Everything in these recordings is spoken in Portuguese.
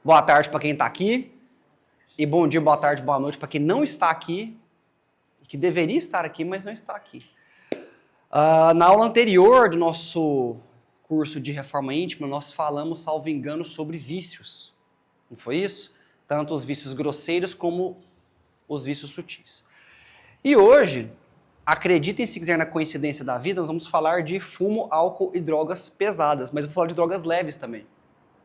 Boa tarde para quem está aqui. E bom dia, boa tarde, boa noite para quem não está aqui. Que deveria estar aqui, mas não está aqui. Na aula anterior do nosso curso de Reforma Íntima, nós falamos, salvo engano, sobre vícios. Não foi isso? Tanto os vícios grosseiros como os vícios sutis. E hoje, acreditem se quiser na coincidência da vida, nós vamos falar de fumo, álcool e drogas pesadas, mas eu vou falar de drogas leves também.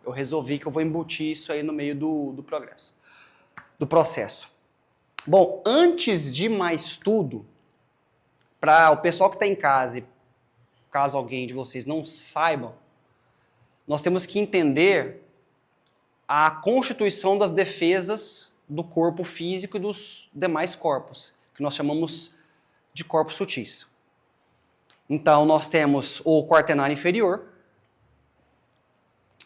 Eu resolvi que eu vou embutir isso aí no meio do processo. Bom, antes de mais tudo, para o pessoal que está em casa, e caso alguém de vocês não saibam, nós temos que entender a constituição das defesas do corpo físico e dos demais corpos, que nós chamamos de corpos sutis. Então, nós temos o quaternário inferior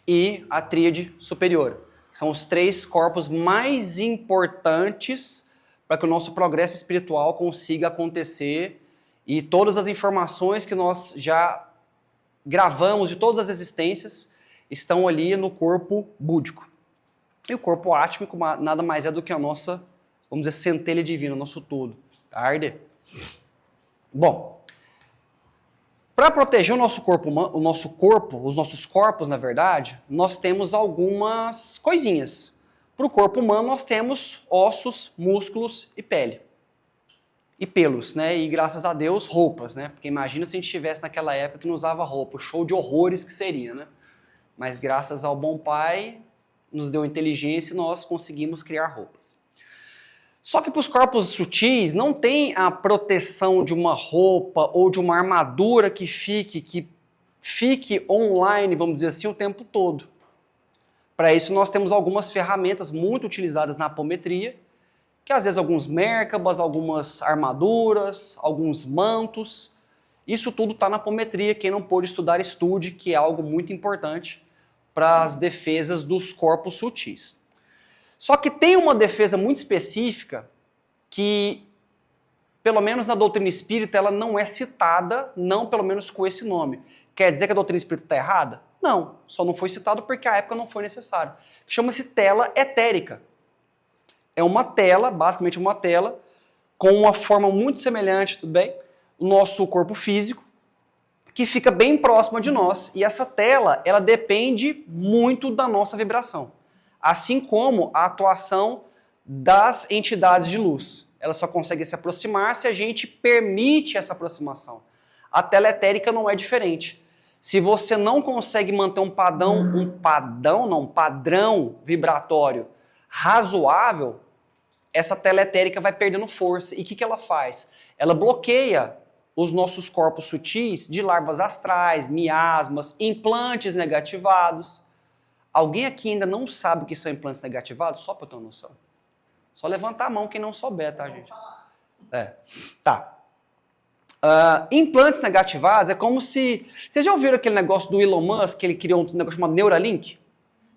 e a tríade superior. São os três corpos mais importantes para que o nosso progresso espiritual consiga acontecer e todas as informações que nós já gravamos de todas as existências estão ali no corpo búdico. E o corpo átmico nada mais é do que a nossa, vamos dizer, centelha divina, o nosso tudo. Arde. Bom, para proteger o nosso corpo, os nossos corpos, na verdade, nós temos algumas coisinhas. Para o corpo humano, nós temos ossos, músculos e pele. E pelos, né? E graças a Deus, roupas, né? Porque imagina se a gente estivesse naquela época que não usava roupa, o show de horrores que seria, né? Mas graças ao bom Pai, nos deu inteligência e nós conseguimos criar roupas. Só que para os corpos sutis não tem a proteção de uma roupa ou de uma armadura que fique online, vamos dizer assim, o tempo todo. Para isso nós temos algumas ferramentas muito utilizadas na apometria, que às vezes alguns mérkabas, algumas armaduras, alguns mantos, isso tudo está na apometria. Quem não pôde estudar, estude, que é algo muito importante para as defesas dos corpos sutis. Só que tem uma defesa muito específica que, pelo menos na doutrina espírita, ela não é citada, não pelo menos com esse nome. Quer dizer que a doutrina espírita está errada? Não, só não foi citado porque a época não foi necessário. Chama-se tela etérica. É uma tela, basicamente uma tela, com uma forma muito semelhante, tudo bem? O nosso corpo físico, que fica bem próxima de nós. E essa tela, ela depende muito da nossa vibração. Assim como a atuação das entidades de luz. Ela só consegue se aproximar se a gente permite essa aproximação. A tela etérica não é diferente. Se você não consegue manter um padrão vibratório razoável, essa tela etérica vai perdendo força. E o que ela faz? Ela bloqueia os nossos corpos sutis de larvas astrais, miasmas, implantes negativados. Alguém aqui ainda não sabe o que são implantes negativados? Só para ter uma noção. Só levantar a mão quem não souber, tá, gente? Tá. Implantes negativados é como se... Vocês já ouviram aquele negócio do Elon Musk, que ele criou um negócio chamado Neuralink?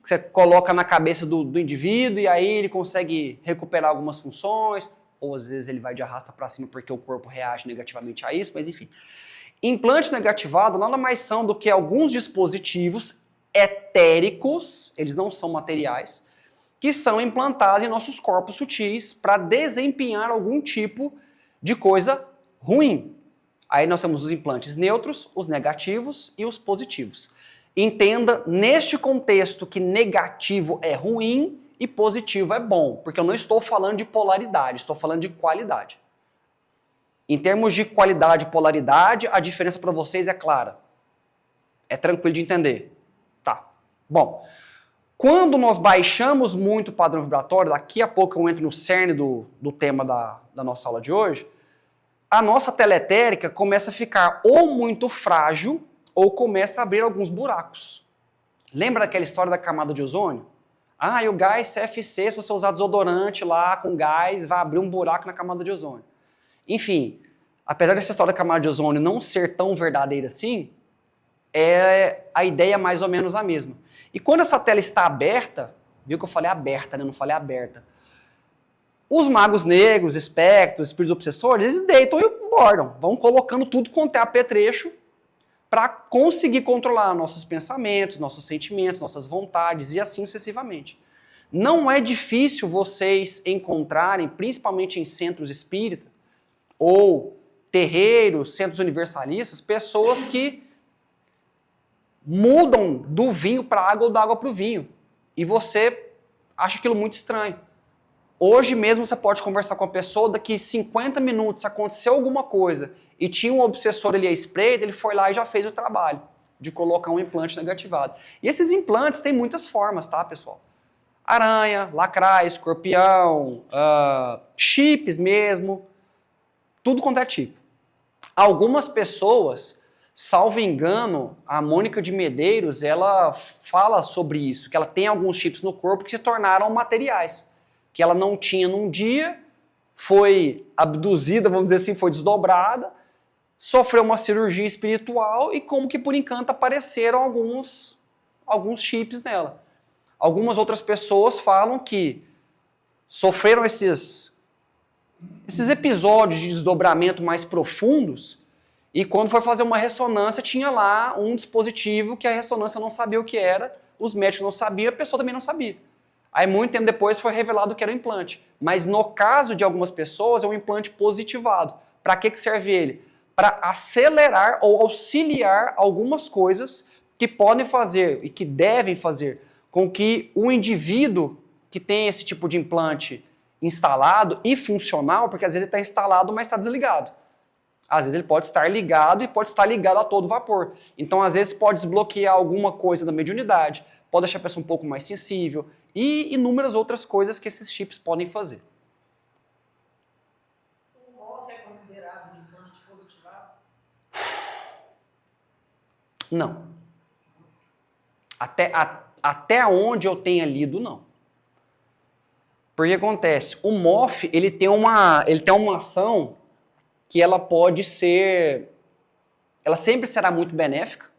Que você coloca na cabeça do indivíduo e aí ele consegue recuperar algumas funções, ou às vezes ele vai de arrasta para cima porque o corpo reage negativamente a isso, mas enfim. Implantes negativados nada mais são do que alguns dispositivos etéricos, eles não são materiais, que são implantados em nossos corpos sutis para desempenhar algum tipo de coisa ruim. Aí nós temos os implantes neutros, os negativos e os positivos. Entenda, neste contexto, que negativo é ruim e positivo é bom, porque eu não estou falando de polaridade, estou falando de qualidade. Em termos de qualidade e polaridade, a diferença para vocês é clara. É tranquilo de entender. Tá. Bom, quando nós baixamos muito o padrão vibratório, daqui a pouco eu entro no cerne do tema da nossa aula de hoje, a nossa tela etérica começa a ficar ou muito frágil ou começa a abrir alguns buracos. Lembra daquela história da camada de ozônio? Ah, e o gás CFC, se você usar desodorante lá com gás, vai abrir um buraco na camada de ozônio. Enfim, apesar dessa história da camada de ozônio não ser tão verdadeira assim, a ideia é mais ou menos a mesma. E quando essa tela está aberta, viu que eu falei aberta, né? Não falei aberta. Os magos negros, espectros, espíritos obsessores, eles deitam e bordam. Vão colocando tudo quanto é apetrecho para conseguir controlar nossos pensamentos, nossos sentimentos, nossas vontades e assim sucessivamente. Não é difícil vocês encontrarem, principalmente em centros espíritas, ou terreiros, centros universalistas, pessoas que mudam do vinho para a água ou da água para o vinho. E você acha aquilo muito estranho. Hoje mesmo você pode conversar com a pessoa, daqui 50 minutos aconteceu alguma coisa e tinha um obsessor ali à espreita, ele foi lá e já fez o trabalho de colocar um implante negativado. E esses implantes têm muitas formas, tá, pessoal? Aranha, lacraia, escorpião, chips mesmo, tudo quanto é tipo. Algumas pessoas, salvo engano, a Mônica de Medeiros, ela fala sobre isso, que ela tem alguns chips no corpo que se tornaram materiais, que ela não tinha num dia, foi abduzida, vamos dizer assim, foi desdobrada, sofreu uma cirurgia espiritual e como que por encanto apareceram alguns chips nela. Algumas outras pessoas falam que sofreram esses episódios de desdobramento mais profundos e quando foi fazer uma ressonância tinha lá um dispositivo que a ressonância não sabia o que era, os médicos não sabiam, a pessoa também não sabia. Aí muito tempo depois foi revelado que era um implante. Mas no caso de algumas pessoas é um implante positivado. Para que serve ele? Para acelerar ou auxiliar algumas coisas que podem fazer e que devem fazer com que o indivíduo que tem esse tipo de implante instalado e funcional, porque às vezes ele está instalado, mas está desligado. Às vezes ele pode estar ligado e pode estar ligado a todo vapor. Então, às vezes, pode desbloquear alguma coisa da mediunidade, pode deixar a pessoa um pouco mais sensível e inúmeras outras coisas que esses chips podem fazer. O MOF é considerado um implante positivado? Não. Até onde eu tenha lido, não. Porque acontece, o MOF ele tem uma ação que ela pode ser, ela sempre será muito benéfica,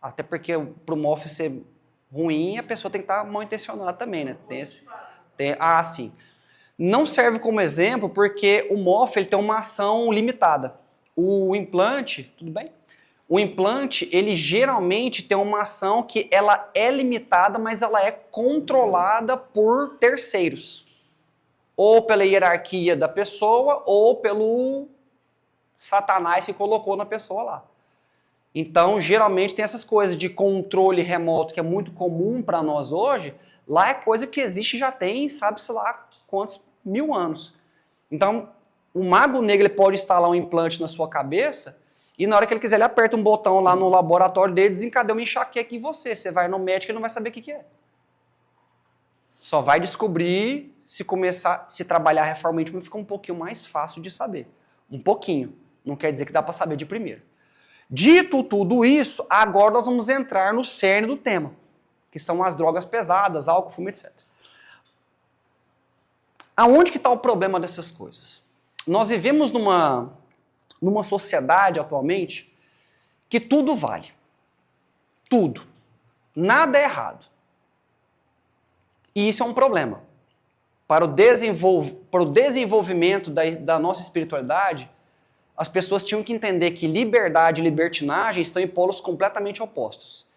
até porque para o MOF ser ruim, a pessoa tem que estar mal intencionada também, né? Sim. Não serve como exemplo porque o MOF ele tem uma ação limitada. O implante, tudo bem? O implante, ele geralmente tem uma ação que ela é limitada, mas ela é controlada por terceiros. Ou pela hierarquia da pessoa, ou pelo Satanás que colocou na pessoa lá. Então, geralmente tem essas coisas de controle remoto, que é muito comum para nós hoje, lá é coisa que existe já tem, sabe-se lá quantos mil anos. Então, o mago negro ele pode instalar um implante na sua cabeça, e na hora que ele quiser, ele aperta um botão lá no laboratório dele, desencadeia uma enxaqueca em você. Você vai no médico e não vai saber o que é. Só vai descobrir se começar, se trabalhar a reforma íntima, fica um pouquinho mais fácil de saber. Um pouquinho. Não quer dizer que dá para saber de primeiro. Dito tudo isso, agora nós vamos entrar no cerne do tema, que são as drogas pesadas, álcool, fumo, etc. Aonde que está o problema dessas coisas? Nós vivemos numa sociedade atualmente que tudo vale. Tudo. Nada é errado. E isso é um problema. Para o desenvolvimento da nossa espiritualidade, as pessoas tinham que entender que liberdade e libertinagem estão em polos completamente opostos.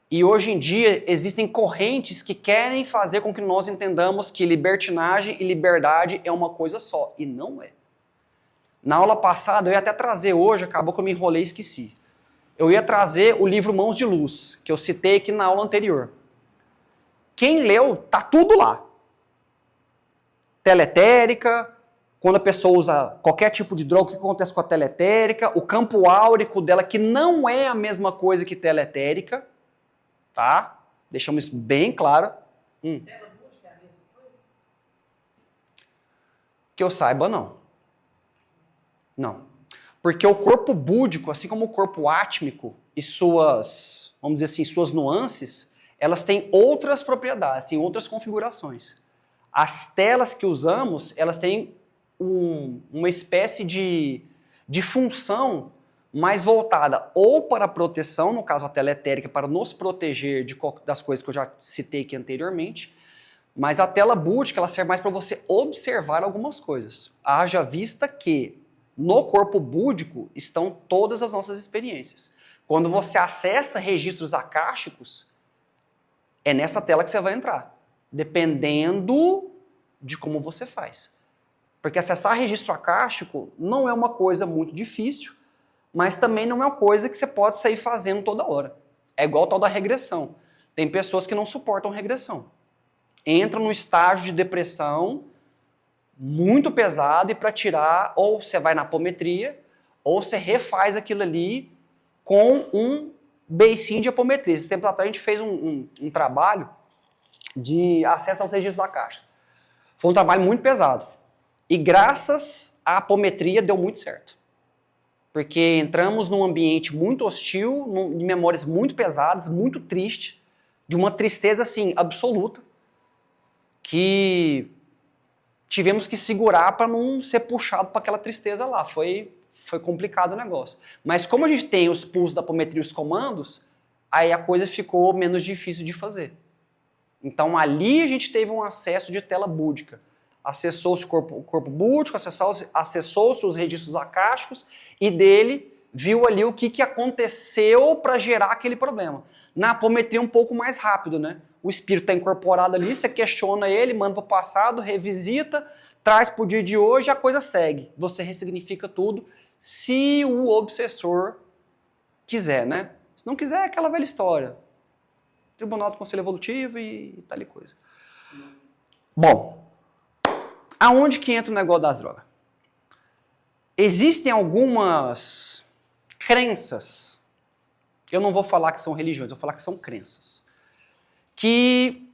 E hoje em dia existem correntes que querem fazer com que nós entendamos que libertinagem e liberdade é uma coisa só. E não é. Na aula passada, eu ia até trazer hoje, acabou que eu me enrolei e esqueci. Eu ia trazer o livro Mãos de Luz, que eu citei aqui na aula anterior. Quem leu, tá tudo lá. Teletérica, quando a pessoa usa qualquer tipo de droga, o que acontece com a teletérica, o campo áurico dela, que não é a mesma coisa que teletérica, tá? Deixamos isso bem claro. Que eu saiba, não. Não. Porque o corpo búdico, assim como o corpo átmico e suas, vamos dizer assim, suas nuances, elas têm outras propriedades, têm outras configurações. As telas que usamos, elas têm uma espécie de função mais voltada ou para a proteção, no caso a tela etérica, para nos proteger das coisas que eu já citei aqui anteriormente, mas a tela búdica ela serve mais para você observar algumas coisas. Haja vista que no corpo búdico estão todas as nossas experiências. Quando você acessa registros akáshicos, é nessa tela que você vai entrar. dependendo de como você faz. Porque acessar registro acástico não é uma coisa muito difícil, mas também não é uma coisa que você pode sair fazendo toda hora. É igual o tal da regressão. Tem pessoas que não suportam regressão. Entram num estágio de depressão muito pesado e para tirar, ou você vai na apometria, ou você refaz aquilo ali com um beicinho de apometria. Esse tempo atrás a gente fez um trabalho de acesso aos registros acásticos. Foi um trabalho muito pesado. E graças à apometria deu muito certo. Porque entramos num ambiente muito hostil, de memórias muito pesadas, muito triste, de uma tristeza assim absoluta, que tivemos que segurar para não ser puxado para aquela tristeza lá. Foi complicado o negócio. Mas como a gente tem os pulsos da apometria e os comandos, aí a coisa ficou menos difícil de fazer. Então ali a gente teve um acesso de tela búdica. Acessou-se o corpo búdico, acessou-se os registros acásticos e dele viu ali o que aconteceu para gerar aquele problema. Na apometria um pouco mais rápido, né? O espírito está incorporado ali, você questiona ele, manda para o passado, revisita, traz para o dia de hoje e a coisa segue. Você ressignifica tudo se o obsessor quiser, né? Se não quiser, é aquela velha história. Tribunal do Conselho Evolutivo e tal e coisa. Bom, aonde que entra o negócio das drogas? Existem algumas crenças, eu não vou falar que são religiões, eu vou falar que são crenças, que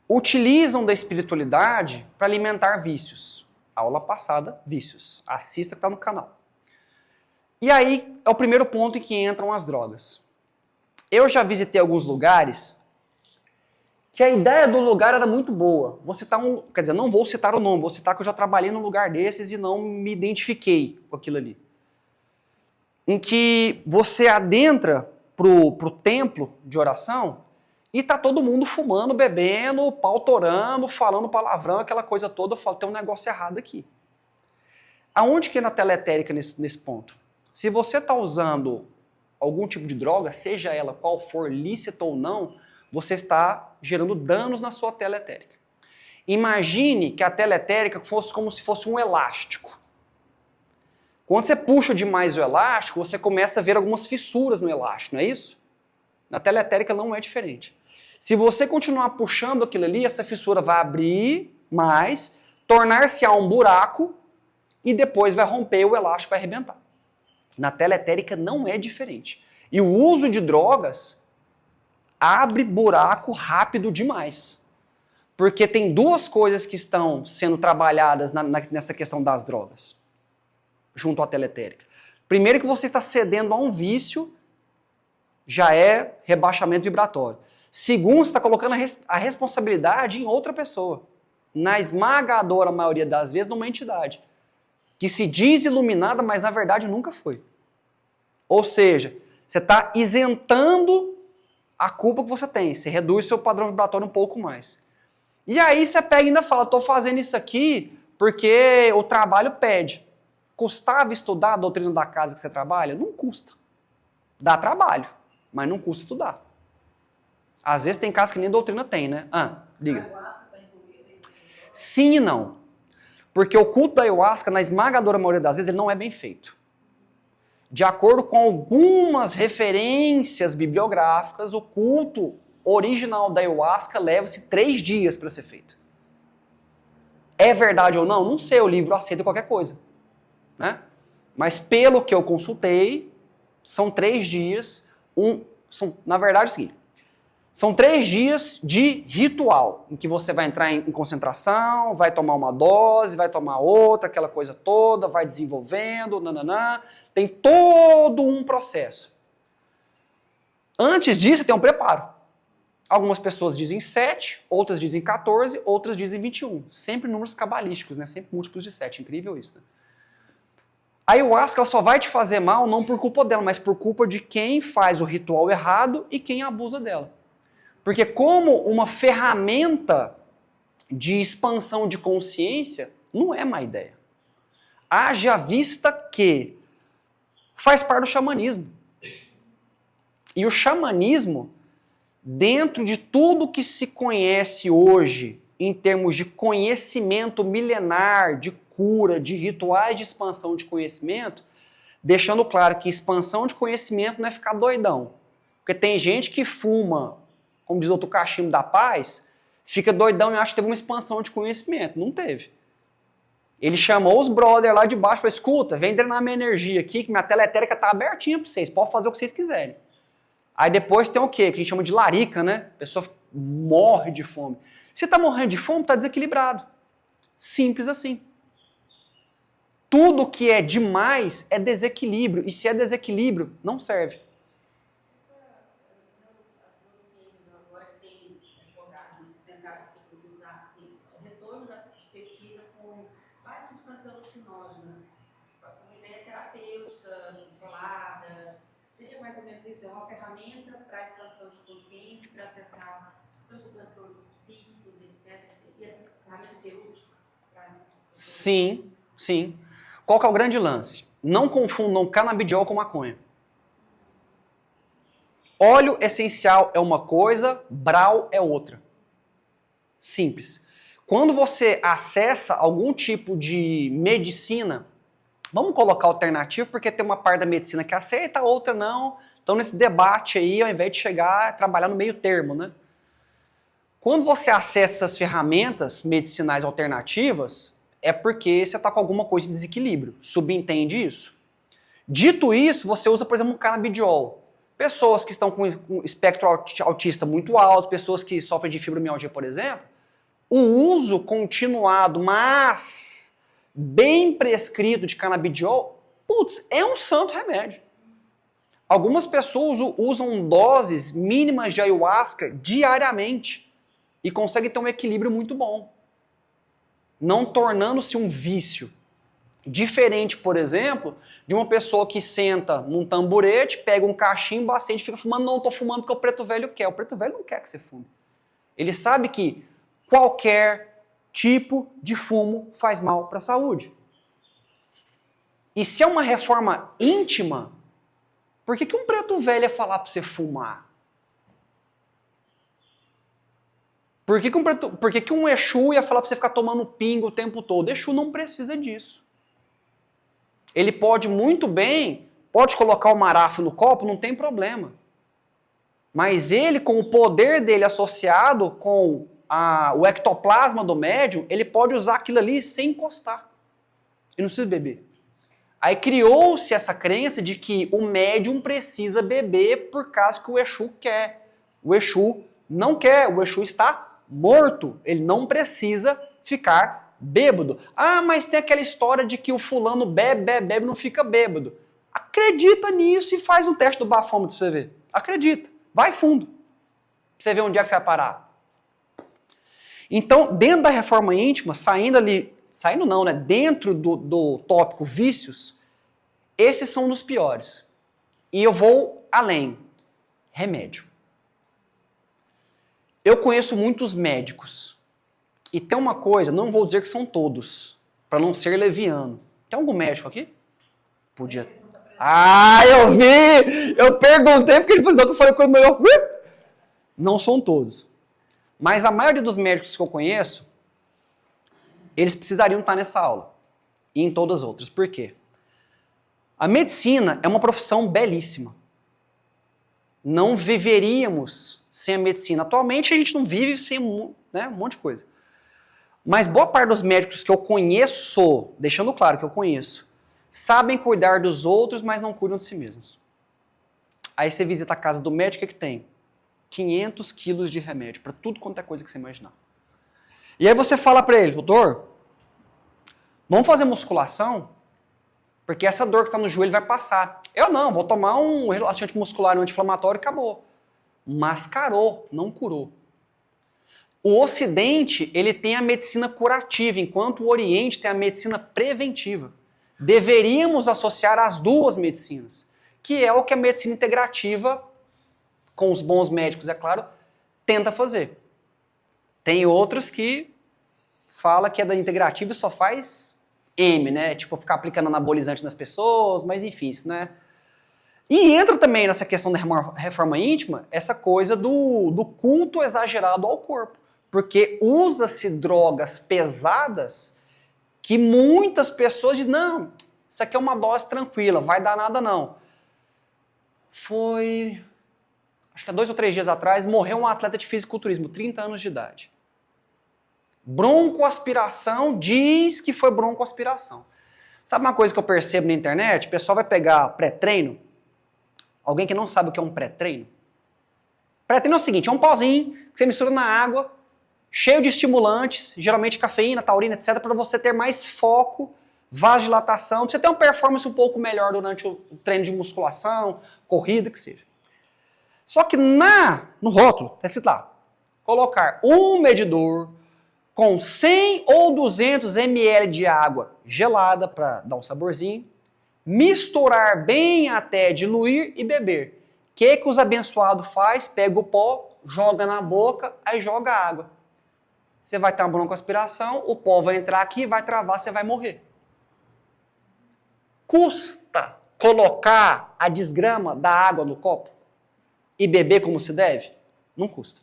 utilizam da espiritualidade para alimentar vícios. Aula passada, vícios. Assista que está no canal. E aí é o primeiro ponto em que entram as drogas. Eu já visitei alguns lugares que a ideia do lugar era muito boa. Vou citar quer dizer, não vou citar o nome, vou citar que eu já trabalhei num lugar desses e não me identifiquei com aquilo ali. Em que você adentra pro templo de oração e tá todo mundo fumando, bebendo, pau torando, falando palavrão, aquela coisa toda. Eu falo, tem um negócio errado aqui. Aonde que é na teletérica nesse ponto? Se você está usando algum tipo de droga, seja ela qual for, lícita ou não, você está gerando danos na sua teletérica. Imagine que a teletérica fosse como se fosse um elástico. Quando você puxa demais o elástico, você começa a ver algumas fissuras no elástico, não é isso? Na teletérica não é diferente. Se você continuar puxando aquilo ali, essa fissura vai abrir mais, tornar-se um buraco e depois vai romper e o elástico vai arrebentar. Na teletérica não é diferente. E o uso de drogas abre buraco rápido demais. Porque tem duas coisas que estão sendo trabalhadas nessa questão das drogas, junto à teletérica. Primeiro que você está cedendo a um vício, já é rebaixamento vibratório. Segundo, você está colocando a responsabilidade em outra pessoa. Na esmagadora maioria das vezes, numa entidade. Que se diz iluminada, mas na verdade nunca foi. Ou seja, você está isentando a culpa que você tem. Você reduz seu padrão vibratório um pouco mais. E aí você pega e ainda fala, estou fazendo isso aqui porque o trabalho pede. Custava estudar a doutrina da casa que você trabalha? Não custa. Dá trabalho, mas não custa estudar. Às vezes tem casa que nem doutrina tem, né? Diga. Sim e não. Porque o culto da ayahuasca, na esmagadora maioria das vezes, ele não é bem feito. De acordo com algumas referências bibliográficas, o culto original da ayahuasca leva-se 3 dias para ser feito. É verdade ou não? Não sei, o livro aceita qualquer coisa. Né? Mas pelo que eu consultei, são 3 dias, na verdade é o seguinte, são 3 dias de ritual, em que você vai entrar em concentração, vai tomar uma dose, vai tomar outra, aquela coisa toda, vai desenvolvendo, nananã, tem todo um processo. Antes disso, tem um preparo. Algumas pessoas dizem 7, outras dizem 14, outras dizem 21. Sempre números cabalísticos, né? Sempre múltiplos de 7, incrível isso, né? A ayahuasca ela só vai te fazer mal não por culpa dela, mas por culpa de quem faz o ritual errado e quem abusa dela. Porque como uma ferramenta de expansão de consciência, não é má ideia. Haja vista que faz parte do xamanismo. E o xamanismo, dentro de tudo que se conhece hoje, em termos de conhecimento milenar, de cura, de rituais de expansão de conhecimento, deixando claro que expansão de conhecimento não é ficar doidão. Porque tem gente que fuma, como diz outro cachimbo da paz, fica doidão e acha que teve uma expansão de conhecimento. Não teve. Ele chamou os brothers lá de baixo e falou, escuta, vem drenar minha energia aqui, que minha tela etérica tá abertinha para vocês, pode fazer o que vocês quiserem. Aí depois tem o quê? Que a gente chama de larica, né? A pessoa morre de fome. Se tá morrendo de fome, tá desequilibrado. Simples assim. Tudo que é demais é desequilíbrio, e se é desequilíbrio, não serve. É uma ferramenta para a expansão de consciência, para acessar todos os transtornos psíquicos, etc. E essas ferramentas serem úteis para essas pessoas? Sim, sim. Qual que é o grande lance? Não confundam canabidiol com maconha. Óleo essencial é uma coisa, brau é outra. Simples. Quando você acessa algum tipo de medicina, vamos colocar alternativo, porque tem uma parte da medicina que aceita, a outra não. Então, nesse debate aí, ao invés de chegar a trabalhar no meio termo, né? Quando você acessa essas ferramentas medicinais alternativas, é porque você está com alguma coisa de desequilíbrio. Subentende isso? Dito isso, você usa, por exemplo, um canabidiol. Pessoas que estão com espectro autista muito alto, pessoas que sofrem de fibromialgia, por exemplo, o uso continuado, mas bem prescrito de canabidiol, putz, é um santo remédio. Algumas pessoas usam doses mínimas de ayahuasca diariamente e conseguem ter um equilíbrio muito bom, não tornando-se um vício. Diferente, por exemplo, de uma pessoa que senta num tamborete, pega um cachimbo, acende e fica fumando. Não, estou fumando porque o preto velho quer. O preto velho não quer que você fume. Ele sabe que qualquer tipo de fumo faz mal para a saúde. E se é uma reforma íntima, por que um preto velho ia falar para você fumar? Por que um Exu ia falar para você ficar tomando pinga o tempo todo? Exu não precisa disso. Ele pode muito bem, pode colocar o marafo no copo, não tem problema. Mas ele, com o poder dele associado com o ectoplasma do médium, ele pode usar aquilo ali sem encostar. Ele não precisa beber. Aí criou-se essa crença de que o médium precisa beber por causa que o Exu quer. O Exu não quer, o Exu está morto. Ele não precisa ficar bêbado. Ah, mas tem aquela história de que o fulano bebe, não fica bêbado. Acredita nisso e faz um teste do bafômetro pra você ver. Acredita. Vai fundo. Pra você ver onde é que você vai parar. Então, dentro da reforma íntima, saindo não, né? Dentro do tópico vícios, esses são dos piores. E eu vou além. Remédio. Eu conheço muitos médicos. E tem uma coisa, não vou dizer que são todos, para não ser leviano. Tem algum médico aqui? Podia. Ah, eu vi! Eu perguntei porque depois eu falei com o meu. Não são todos. Mas a maioria dos médicos que eu conheço, eles precisariam estar nessa aula. E em todas as outras. Por quê? A medicina é uma profissão belíssima. Não viveríamos sem a medicina. Atualmente a gente não vive sem um monte de coisa. Mas boa parte dos médicos que eu conheço, deixando claro que eu conheço, sabem cuidar dos outros, mas não cuidam de si mesmos. Aí você visita a casa do médico, o que tem? 500 quilos de remédio, para tudo quanto é coisa que você imaginar. E aí você fala para ele, doutor, vamos fazer musculação? Porque essa dor que está no joelho vai passar. Eu não, vou tomar um relaxante muscular, um anti-inflamatório e acabou. Mascarou, não curou. O Ocidente, ele tem a medicina curativa, enquanto o Oriente tem a medicina preventiva. Deveríamos associar as duas medicinas, que é o que a medicina integrativa, com os bons médicos, é claro, tenta fazer. Tem outros que fala que é da integrativa e só faz M, né? Tipo, ficar aplicando anabolizante nas pessoas, mas enfim, isso, né? E entra também nessa questão da reforma íntima, essa coisa do culto exagerado ao corpo. Porque usa-se drogas pesadas que muitas pessoas dizem, não, isso aqui é uma dose tranquila, vai dar nada não. Foi, acho que há 2 ou 3 dias atrás, morreu um atleta de fisiculturismo, 30 anos de idade. Broncoaspiração, diz que foi broncoaspiração. Sabe uma coisa que eu percebo na internet? O pessoal vai pegar pré-treino. Alguém que não sabe o que é um pré-treino? Pré-treino é o seguinte, é um pozinho que você mistura na água, cheio de estimulantes, geralmente cafeína, taurina, etc., para você ter mais foco, vasodilatação, para você ter uma performance um pouco melhor durante o treino de musculação, corrida, que seja. Só que no rótulo, está escrito lá, colocar um medidor com 100 ou 200 ml de água gelada para dar um saborzinho, misturar bem até diluir e beber. O que os abençoados faz? Pega o pó, joga na boca, aí joga água. Você vai ter uma broncoaspiração, o pó vai entrar aqui, vai travar, você vai morrer. Custa colocar a desgrama da água no copo e beber como se deve? Não custa.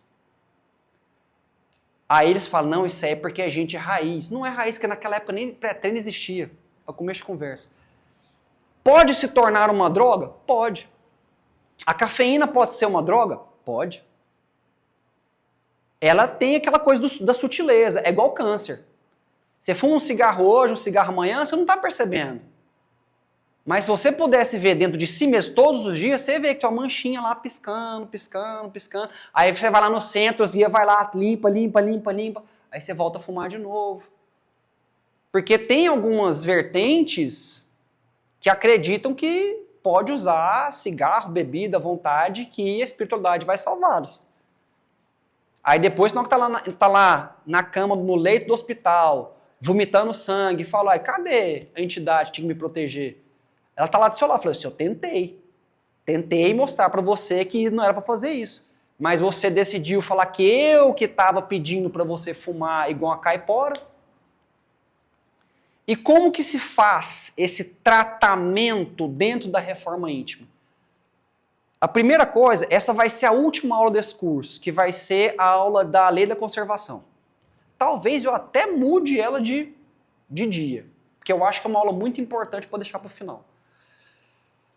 Aí eles falam, não, isso aí é porque a gente é raiz. Não é raiz, porque naquela época nem pré-treino existia. Para começo de conversa. Pode se tornar uma droga? Pode. A cafeína pode ser uma droga? Pode. Ela tem aquela coisa da sutileza, é igual câncer. Você fuma um cigarro hoje, um cigarro amanhã, você não está percebendo. Mas se você pudesse ver dentro de si mesmo todos os dias, você vê que tem uma manchinha lá piscando, piscando, piscando. Aí você vai lá no centro, os guias vai lá, limpa. Aí você volta a fumar de novo. Porque tem algumas vertentes que acreditam que pode usar cigarro, bebida à vontade, que a espiritualidade vai salvá-los. Aí depois, não que tá lá na cama, no leito do hospital, vomitando sangue, fala, cadê a entidade que tinha que me proteger? Ela tá lá do seu lado, falou assim, eu tentei mostrar para você que não era para fazer isso, mas você decidiu falar que eu que estava pedindo para você fumar igual uma caipora. E como que se faz esse tratamento dentro da reforma íntima? A primeira coisa, essa vai ser a última aula desse curso, que vai ser a aula da lei da conservação. Talvez eu até mude ela de dia, porque eu acho que é uma aula muito importante para deixar para o final.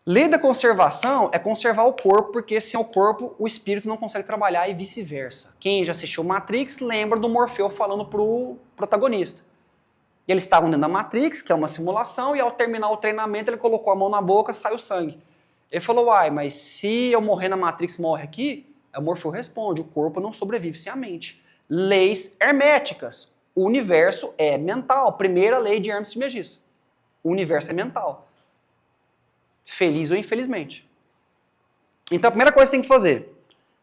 Lei da conservação é conservar o corpo, porque sem o corpo o espírito não consegue trabalhar e vice-versa. Quem já assistiu Matrix lembra do Morfeu falando para o protagonista. E eles estavam dentro da Matrix, que é uma simulação, e ao terminar o treinamento ele colocou a mão na boca, saiu sangue. Ele falou, mas se eu morrer na Matrix, morre aqui? Aí o Morfeu responde, o corpo não sobrevive sem a mente. Leis herméticas. O universo é mental. Primeira lei de Hermes Trismegisto. O universo é mental. Feliz ou infelizmente. Então a primeira coisa que você tem que fazer,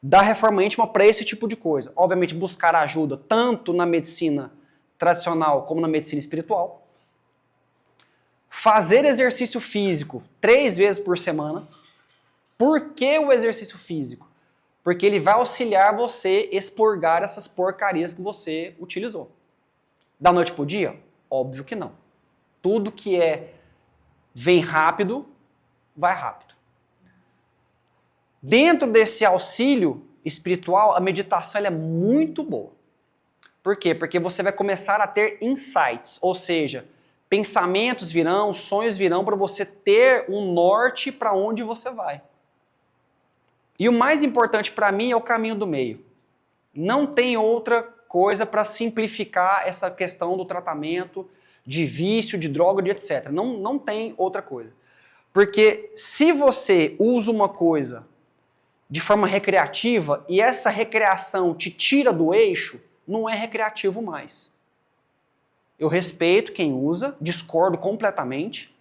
dar reforma íntima para esse tipo de coisa. Obviamente buscar ajuda tanto na medicina tradicional como na medicina espiritual. Fazer exercício físico 3 vezes por semana. Por que o exercício físico? Porque ele vai auxiliar você a expurgar essas porcarias que você utilizou. Da noite pro dia? Óbvio que não. Tudo que vem rápido, vai rápido. Dentro desse auxílio espiritual, a meditação ela é muito boa. Por quê? Porque você vai começar a ter insights, ou seja, pensamentos virão, sonhos virão para você ter um norte para onde você vai. E o mais importante para mim é o caminho do meio. Não tem outra coisa para simplificar essa questão do tratamento de vício, de droga, de etc. Não tem outra coisa. Porque se você usa uma coisa de forma recreativa e essa recreação te tira do eixo, não é recreativo mais. Eu respeito quem usa, discordo completamente.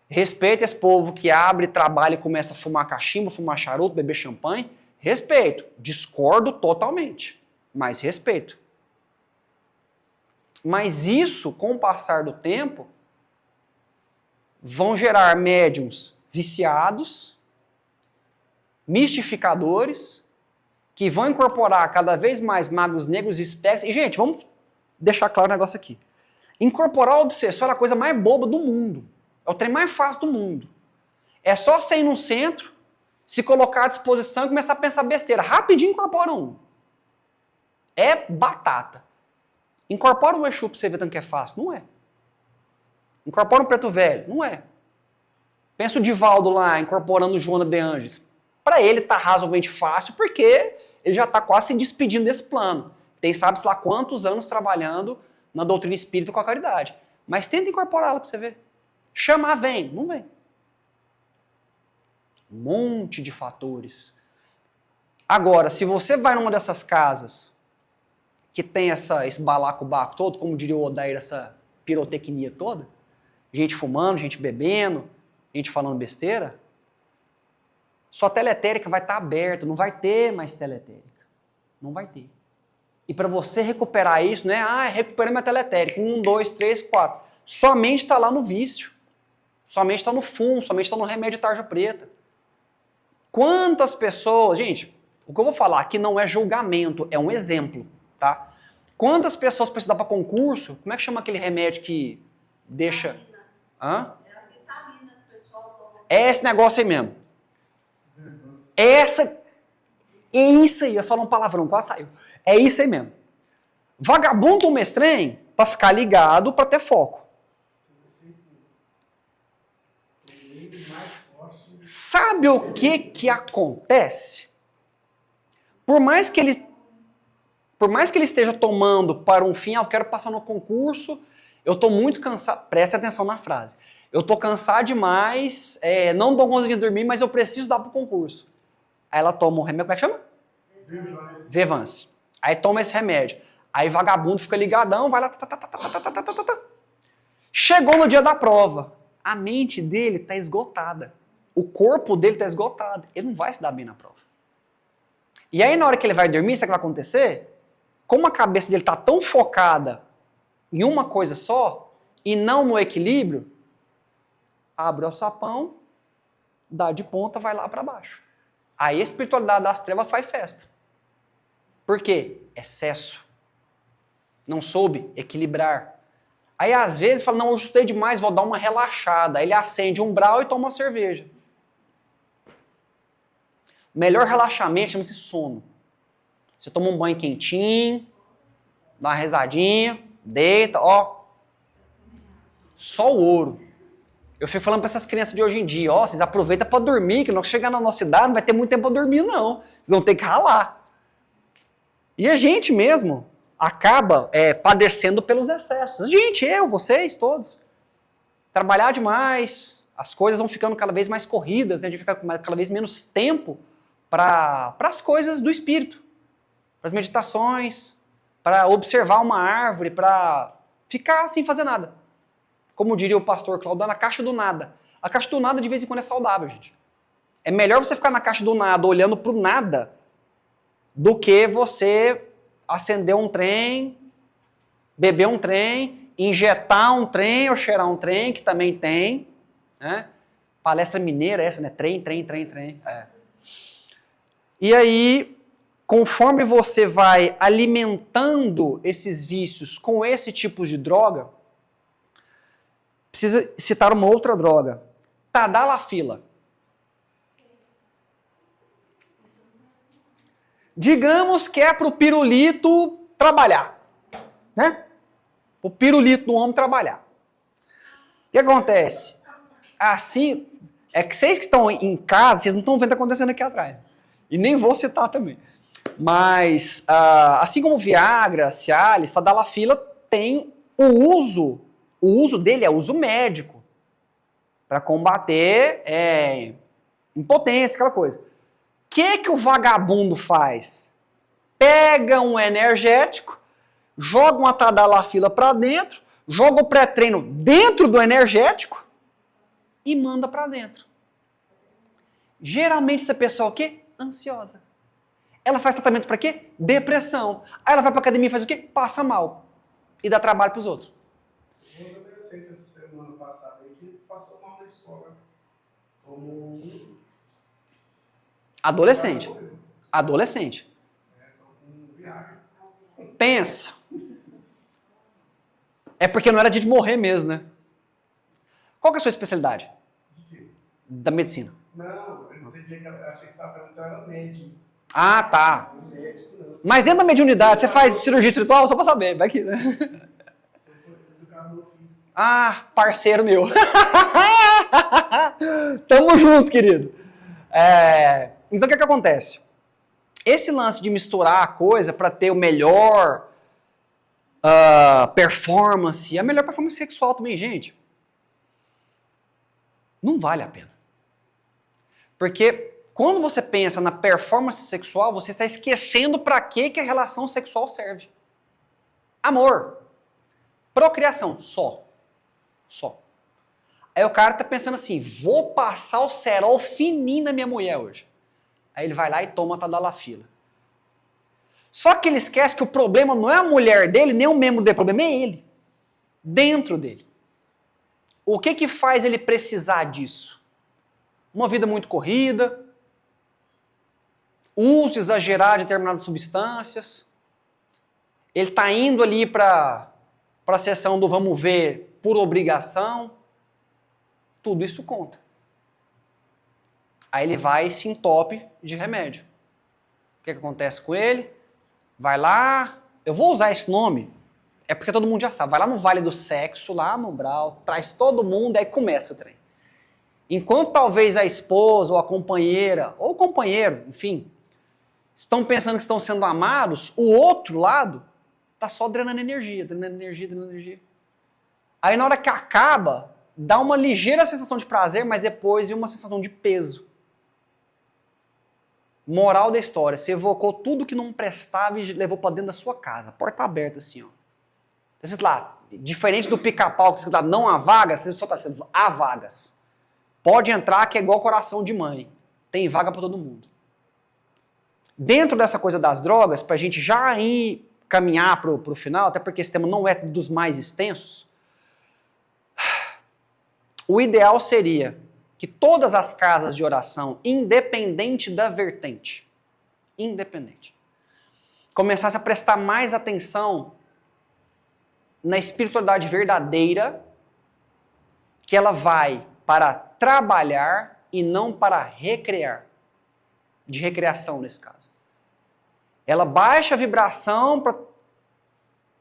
Respeito esse povo que abre, trabalha e começa a fumar cachimbo, fumar charuto, beber champanhe. Respeito. Discordo totalmente, mas respeito. Mas isso, com o passar do tempo, vão gerar médiums viciados, mistificadores, que vão incorporar cada vez mais magos negros e espectros. E, gente, vamos deixar claro o negócio aqui. Incorporar o obsessor é a coisa mais boba do mundo. É o trem mais fácil do mundo. É só você ir num centro, Se colocar à disposição e começar a pensar besteira, rapidinho incorpora um. É batata. Incorpora um Exu pra você ver tanto que é fácil. Não é. Incorpora um Preto Velho. Não é. Pensa o Divaldo lá, incorporando o Joana de Anjos. Para ele tá razoavelmente fácil, porque ele já está quase se despedindo desse plano. Tem sabe-se lá quantos anos trabalhando na doutrina espírita com a caridade. Mas tenta incorporá-la para você ver. Chamar, vem. Não vem. Um monte de fatores. Agora, se você vai numa dessas casas que tem esse balacobaco todo, como diria o Odair, essa pirotecnia toda, gente fumando, gente bebendo, gente falando besteira, sua teletérica vai estar aberta, não vai ter mais teletérica. Não vai ter. E para você recuperar isso, não é, recuperei minha teletérica, 1, 2, 3, 4. Sua mente está lá no vício. Sua mente está no fumo, sua mente está no remédio de tarja preta. Quantas pessoas... Gente, o que eu vou falar aqui não é julgamento, é um exemplo, tá? Quantas pessoas precisam para concurso? Como é que chama aquele remédio que deixa... Hã? É a vitamina que o pessoal toma. É esse negócio aí mesmo. É isso aí, eu ia falar um palavrão, quase saiu. É isso aí mesmo. Vagabundo toma esse trem para ficar ligado, para ter foco. Sabe o que acontece? Por mais que ele esteja tomando para um fim, eu quero passar no concurso, eu estou muito cansado, preste atenção na frase, eu estou cansado demais, não estou conseguindo dormir, mas eu preciso dar para o concurso. Aí ela toma um remédio, como é que chama? Vevance. Aí toma esse remédio. Aí vagabundo fica ligadão, vai lá. Chegou no dia da prova. A mente dele está esgotada. O corpo dele está esgotado. Ele não vai se dar bem na prova. E aí na hora que ele vai dormir, sabe o que vai acontecer? Como a cabeça dele está tão focada em uma coisa só, e não no equilíbrio, abre o sapão, dá de ponta, vai lá para baixo. Aí a espiritualidade das trevas faz festa. Por quê? Excesso. Não soube equilibrar. Aí às vezes fala, não, eu estudei demais, vou dar uma relaxada. Aí ele acende um brau e toma uma cerveja. Melhor relaxamento chama-se sono. Você toma um banho quentinho, dá uma rezadinha, deita, ó. Só o ouro. Eu fico falando para essas crianças de hoje em dia, ó, vocês aproveitam para dormir, que não chegar na nossa idade não vai ter muito tempo para dormir, não. Vocês vão ter que ralar. E a gente mesmo acaba padecendo pelos excessos. Gente, vocês, todos. Trabalhar demais, as coisas vão ficando cada vez mais corridas, a gente fica com cada vez menos tempo para as coisas do espírito, para as meditações, para observar uma árvore, para ficar sem fazer nada. Como diria o pastor Claudio, na caixa do nada. A caixa do nada de vez em quando é saudável, gente. É melhor você ficar na caixa do nada, olhando para o nada, do que você acender um trem, beber um trem, injetar um trem ou cheirar um trem, que também tem. Né? Palestra mineira essa, né? Trem. É. E aí, conforme você vai alimentando esses vícios com esse tipo de droga, precisa citar uma outra droga. Tadalafila. Digamos que é para o pirulito trabalhar. Né? O pirulito do homem trabalhar. O que acontece? Assim, é que vocês que estão em casa, vocês não estão vendo o que está acontecendo aqui atrás. E nem vou citar também. Mas, assim como Viagra, Cialis, Tadalafila tem o uso dele é uso médico. Para combater impotência, aquela coisa. O que o vagabundo faz? Pega um energético, joga uma Tadalafila para dentro, joga o pré-treino dentro do energético e manda para dentro. Geralmente essa pessoa é o quê? Ansiosa. Ela faz tratamento para quê? Depressão. Aí ela vai para academia e faz o quê? Passa mal. E dá trabalho para os outros. Um adolescente essa semana passada que passou mal na escola. Como Adolescente. com Viagra. Pensa. É porque não era dia de morrer mesmo, né? Qual que é a sua especialidade? De quê? Da medicina. Não, ele não tem Achei que você estava falando que você era médium. Ah, tá. Médico, não. Mas dentro da mediunidade, você faz cirurgia espiritual? Só pra saber, vai que, né? Educador físico. Ah, parceiro meu. Tamo junto, querido. Então, o que acontece? Esse lance de misturar a coisa para ter o melhor performance, a melhor performance sexual também, gente, não vale a pena. Porque quando você pensa na performance sexual, você está esquecendo para que a relação sexual serve. Amor. Procriação. Só. Aí o cara tá pensando assim, vou passar o cerol fininho na minha mulher hoje. Aí ele vai lá e toma a tadalafila. Só que ele esquece que o problema não é a mulher dele, nem o membro dele, o problema é ele. Dentro dele. O que faz ele precisar disso? Uma vida muito corrida, uso exagerado de determinadas substâncias, ele está indo ali para a sessão do vamos ver por obrigação, tudo isso conta. Aí ele vai e se entope de remédio. O que acontece com ele? Vai lá, eu vou usar esse nome, é porque todo mundo já sabe, vai lá no Vale do Sexo, lá no Umbral, traz todo mundo, aí começa o trem. Enquanto talvez a esposa, ou a companheira, ou o companheiro, enfim, estão pensando que estão sendo amados, o outro lado está só drenando energia. Aí na hora que acaba, dá uma ligeira sensação de prazer, mas depois vem uma sensação de peso. Moral da história, você evocou tudo que não prestava e levou para dentro da sua casa, porta aberta assim, ó. Você lá, diferente do pica-pau que você lá, não há vagas, você só está dizendo, há vagas. Pode entrar que é igual coração de mãe. Tem vaga para todo mundo. Dentro dessa coisa das drogas, para a gente já ir caminhar para o final, até porque esse tema não é dos mais extensos, o ideal seria que todas as casas de oração, independente da vertente, começassem a prestar mais atenção na espiritualidade verdadeira, que ela vai para trabalhar e não para recrear. De recreação, nesse caso. Ela baixa a vibração para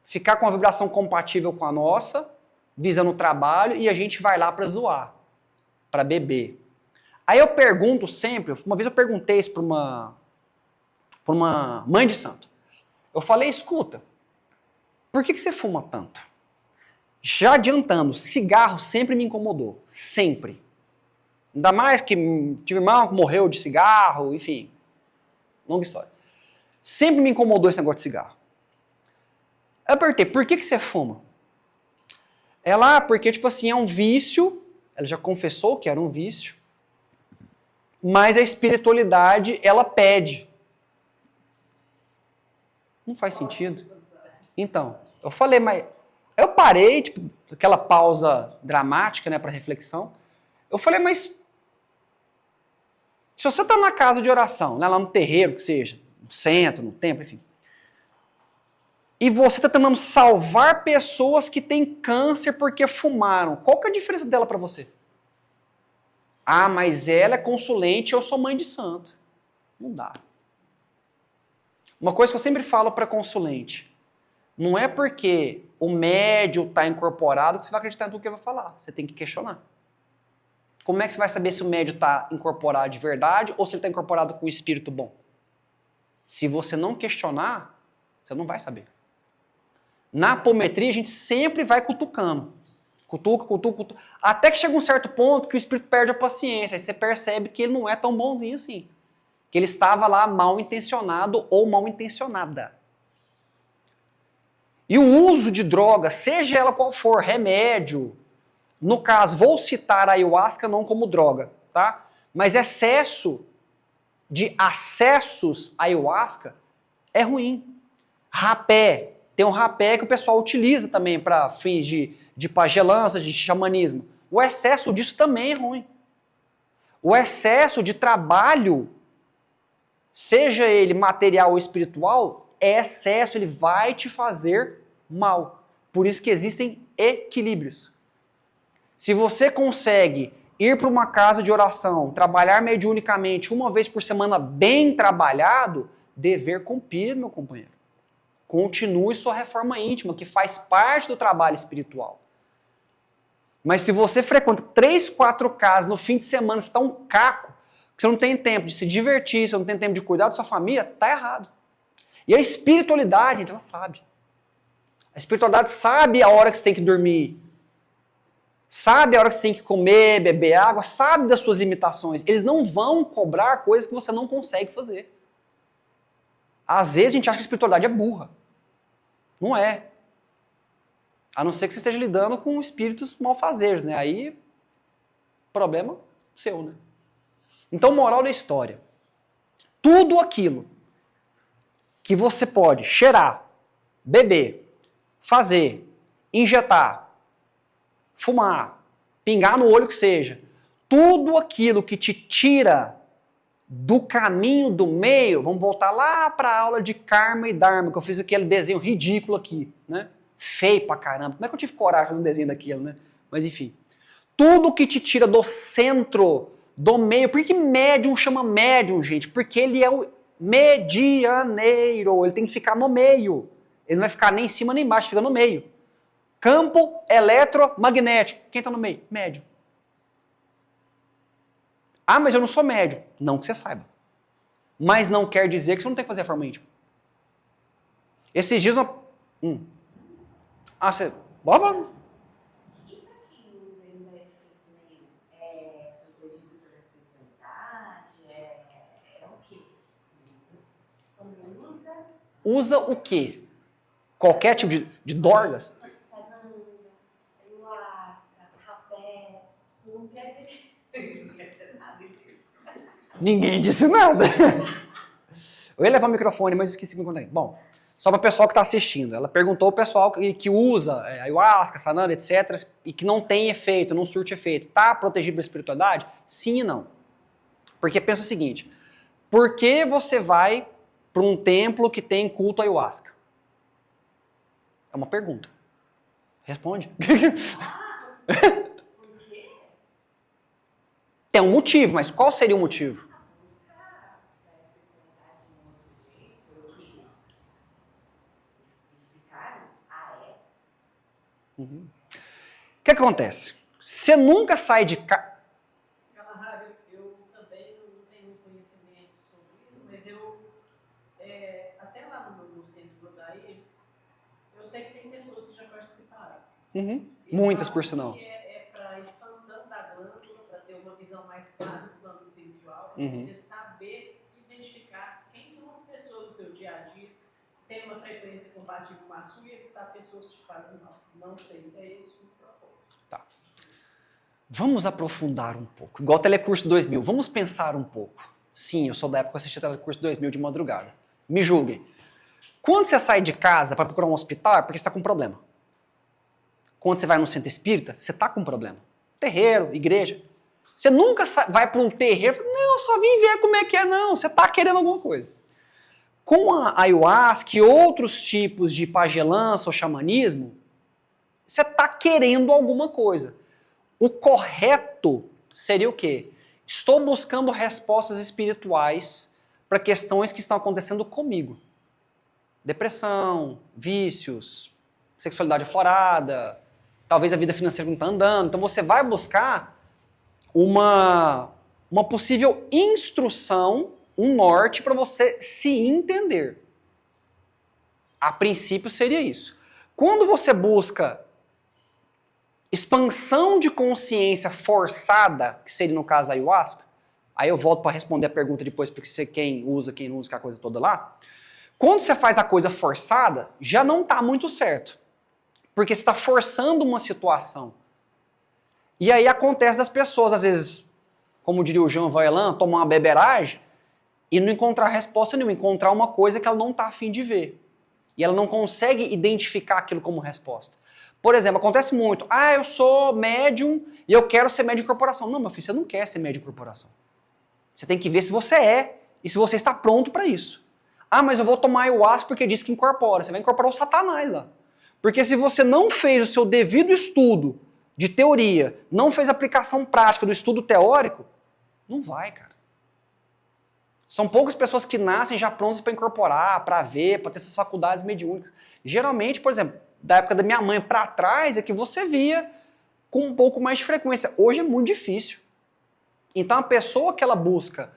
ficar com a vibração compatível com a nossa, visando o trabalho, e a gente vai lá para zoar, para beber. Aí eu pergunto sempre, uma vez eu perguntei isso para uma mãe de santo. Eu falei, escuta, por que você fuma tanto? Já adiantando, cigarro sempre me incomodou. Sempre. Ainda mais que tive irmão que morreu de cigarro, enfim. Longa história. Sempre me incomodou esse negócio de cigarro. Eu perguntei, por que você fuma? Ela, porque, tipo assim, é um vício. Ela já confessou que era um vício. Mas a espiritualidade, ela pede. Não faz sentido. Então, eu falei, mas... Eu parei, tipo, aquela pausa dramática, né, para reflexão. Eu falei, mas... Se você está na casa de oração, né, lá no terreiro, que seja, no centro, no templo, enfim, e você está tentando salvar pessoas que têm câncer porque fumaram, qual que é a diferença dela para você? Ah, mas ela é consulente, eu sou mãe de santo. Não dá. Uma coisa que eu sempre falo para consulente, não é porque o médium está incorporado que você vai acreditar em tudo que ele vai falar. Você tem que questionar. Como é que você vai saber se o médium está incorporado de verdade ou se ele está incorporado com um espírito bom? Se você não questionar, você não vai saber. Na apometria, a gente sempre vai cutucando. Cutuca. Até que chega um certo ponto que o espírito perde a paciência. Aí você percebe que ele não é tão bonzinho assim. Que ele estava lá mal intencionado ou mal intencionada. E o uso de droga, seja ela qual for, remédio, no caso, vou citar a ayahuasca não como droga, tá? Mas excesso de acessos à ayahuasca é ruim. Rapé, tem um rapé que o pessoal utiliza também para fins de pagelança, de xamanismo. O excesso disso também é ruim. O excesso de trabalho, seja ele material ou espiritual, é excesso, ele vai te fazer mal. Por isso que existem equilíbrios. Se você consegue ir para uma casa de oração, trabalhar mediunicamente uma vez por semana bem trabalhado, dever cumprido, meu companheiro. Continue sua reforma íntima, que faz parte do trabalho espiritual. Mas se você frequenta 3, 4 casas no fim de semana, você está um caco, que você não tem tempo de se divertir, você não tem tempo de cuidar da sua família, tá errado. E a espiritualidade, então, ela sabe. A espiritualidade sabe a hora que você tem que dormir, sabe a hora que você tem que comer, beber água, sabe das suas limitações. Eles não vão cobrar coisas que você não consegue fazer. Às vezes a gente acha que a espiritualidade é burra. Não é. A não ser que você esteja lidando com espíritos malfazejos, né? Aí, problema seu, né? Então, moral da história. Tudo aquilo que você pode cheirar, beber, fazer, injetar, fumar, pingar no olho que seja, tudo aquilo que te tira do caminho do meio, vamos voltar lá para a aula de karma e dharma, que eu fiz aquele desenho ridículo aqui, né? Feio pra caramba. Como é que eu tive coragem de fazer um desenho daquilo, né? Mas enfim. Tudo que te tira do centro, do meio. Por que médium chama médium, gente? Porque ele é o medianeiro. Ele tem que ficar no meio. Ele não vai ficar nem em cima nem embaixo, fica no meio. Campo eletromagnético. Quem está no meio? Médium. Ah, mas eu não sou médium. Não que você saiba. Mas não quer dizer que você não tem que fazer a forma íntima. Esses dias... Ah, você... Bora. E para quem usa e não é efeito nenhum? É protegido pela espiritualidade? É o quê? Como usa? Usa o quê? Qualquer tipo de dorgas? Sananga, ayahuasca, rapé. Não quer dizer que... Não quer dizer nada. Ninguém disse nada. Eu ia levar o microfone, mas esqueci de me contar. Bom, só para o pessoal que está assistindo. Ela perguntou ao pessoal que usa ayahuasca, sananda, etc. E que não tem efeito, não surte efeito. Está protegido pela espiritualidade? Sim e não. Porque pensa o seguinte. Por que você vai para um templo que tem culto ayahuasca? É uma pergunta. Responde. Por quê? Tem um motivo, mas qual seria o motivo? A busca da espiritualidade de um outro jeito, que explicaram, O que acontece? Você nunca sai de casa... Kalahari, eu também não tenho conhecimento sobre isso, mas eu, até lá no centro do Odaí, eu sei que tem pessoas que já participaram. Muitas, por sinal. Que é para expansão da glândula, para ter uma visão mais clara do plano espiritual, você saber identificar quem são as pessoas do seu dia a dia, tem uma frequência compatível com a sua e evitar pessoas que te fazem mal. Não sei se é esse o propósito. Tá. Vamos aprofundar um pouco. Igual o Telecurso 2000. Vamos pensar um pouco. Sim, eu sou da época que assisti Telecurso 2000 de madrugada. Me julguem. Quando você sai de casa para procurar um hospital, é porque você está com um problema. Quando você vai num centro espírita, você está com um problema. Terreiro, igreja. Você nunca vai para um terreiro e fala, não, eu só vim ver como é que é, não. Você está querendo alguma coisa. Com a ayahuasca e outros tipos de pagelança ou xamanismo, você está querendo alguma coisa. O correto seria o quê? Estou buscando respostas espirituais para questões que estão acontecendo comigo. Depressão, vícios, sexualidade aflorada, talvez a vida financeira não está andando. Então você vai buscar uma possível instrução, um norte para você se entender. A princípio seria isso. Quando você busca expansão de consciência forçada, que seria no caso a ayahuasca, aí eu volto para responder a pergunta depois, porque você quem usa, quem não usa, que é a coisa toda lá. Quando você faz a coisa forçada, já não está muito certo. Porque você está forçando uma situação. E aí acontece das pessoas, às vezes, como diria o Jean Vaillant, tomar uma beberagem e não encontrar resposta nenhuma, encontrar uma coisa que ela não está a fim de ver. E ela não consegue identificar aquilo como resposta. Por exemplo, acontece muito, eu sou médium e eu quero ser médium de corporação. Não, meu filho, você não quer ser médium de corporação. Você tem que ver se você é e se você está pronto para isso. Mas eu vou tomar ayahuasca porque diz que incorpora. Você vai incorporar o satanás lá. Porque se você não fez o seu devido estudo de teoria, não fez aplicação prática do estudo teórico, não vai, cara. São poucas pessoas que nascem já prontas para incorporar, para ver, para ter essas faculdades mediúnicas. Geralmente, por exemplo, da época da minha mãe para trás, é que você via com um pouco mais de frequência. Hoje é muito difícil. Então, a pessoa que ela busca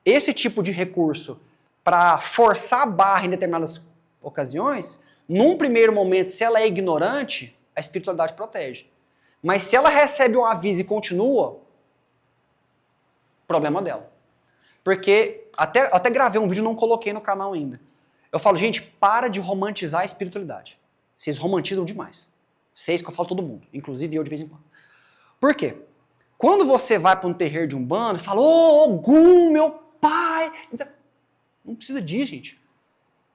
esse tipo de recurso para forçar a barra em determinadas ocasiões, num primeiro momento, se ela é ignorante, a espiritualidade protege. Mas se ela recebe um aviso e continua, problema dela. Porque, até gravei um vídeo e não coloquei no canal ainda. Eu falo, gente, para de romantizar a espiritualidade. Vocês romantizam demais. Vocês que eu falo todo mundo, inclusive eu de vez em quando. Por quê? Quando você vai para um terreiro de Umbanda, você fala, ô, Ogum, meu pai. Não precisa disso, gente.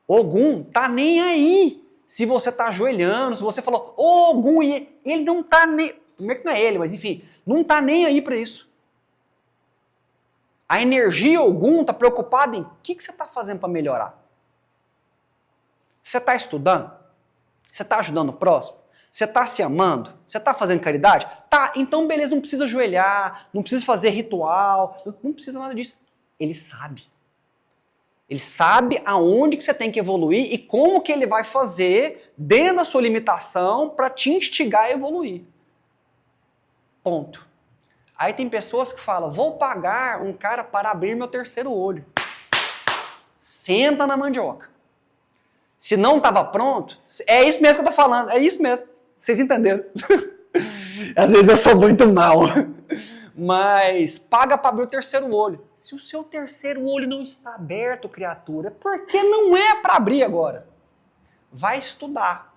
Ogum tá nem aí. Se você tá ajoelhando, se você falou, ô, Ogum, ele não tá nem... Primeiro que não é ele, mas enfim, não tá nem aí para isso. A energia Ogum tá preocupada em o que você tá fazendo para melhorar. Você tá estudando? Você tá ajudando o próximo? Você tá se amando? Você tá fazendo caridade? Tá, então beleza, não precisa ajoelhar, não precisa fazer ritual, não precisa nada disso. Ele sabe. Ele sabe aonde que você tem que evoluir e como que ele vai fazer dentro da sua limitação para te instigar a evoluir. Ponto. Aí tem pessoas que falam, vou pagar um cara para abrir meu terceiro olho. Senta na mandioca. Se não estava pronto, é isso mesmo que eu estou falando, é isso mesmo. Vocês entenderam? Às vezes eu sou muito mal. Mas paga para abrir o terceiro olho. Se o seu terceiro olho não está aberto, criatura, por que não é para abrir agora? Vai estudar.